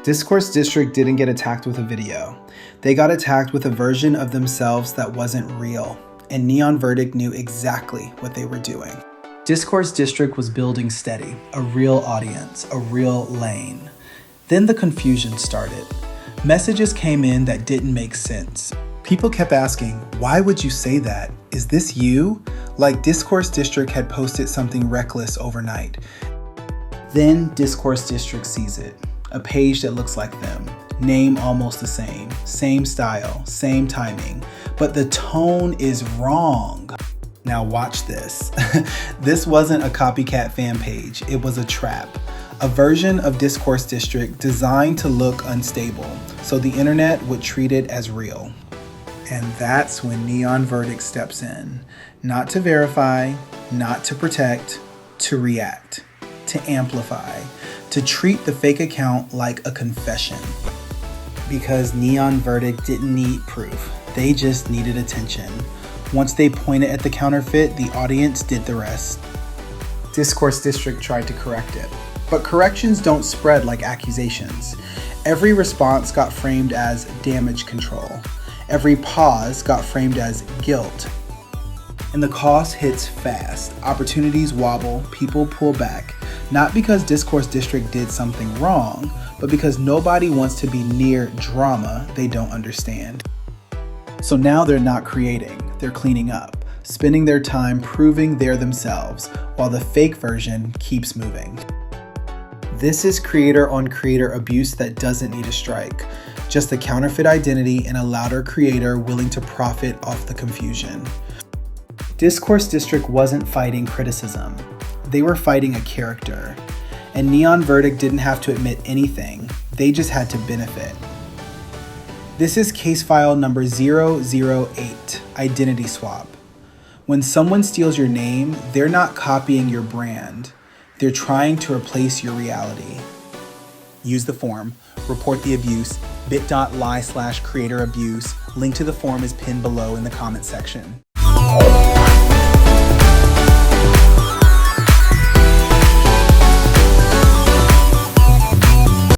Discourse District didn't get attacked with a video. They got attacked with a version of themselves that wasn't real, and Neon Verdict knew exactly what they were doing. Discourse District was building steady, a real audience, a real lane. Then the confusion started. Messages came in that didn't make sense. People kept asking, why would you say that? Is this you? Like Discourse District had posted something reckless overnight. Then Discourse District sees it. A page that looks like them. Name almost the same style, same timing, but the tone is wrong. Now watch this. This wasn't a copycat fan page, it was a trap. A version of Discourse District designed to look unstable, so the internet would treat it as real. And that's when Neon Verdict steps in. Not to verify, not to protect, to react, to amplify, to treat the fake account like a confession. Because Neon Verdict didn't need proof, they just needed attention. Once they pointed at the counterfeit, the audience did the rest. Discourse District tried to correct it. But corrections don't spread like accusations. Every response got framed as damage control. Every pause got framed as guilt. And the cost hits fast. Opportunities wobble, people pull back. Not because Discourse District did something wrong, but because nobody wants to be near drama they don't understand. So now they're not creating, they're cleaning up, spending their time proving they're themselves, while the fake version keeps moving. This is creator-on-creator abuse that doesn't need a strike, just a counterfeit identity and a louder creator willing to profit off the confusion. Discourse District wasn't fighting criticism. They were fighting a character. And Neon Verdict didn't have to admit anything. They just had to benefit. This is case file number 008, Identity Swap. When someone steals your name, they're not copying your brand. They're trying to replace your reality. Use the form, report the abuse, bit.ly/creatorabuse. Link to the form is pinned below in the comment section.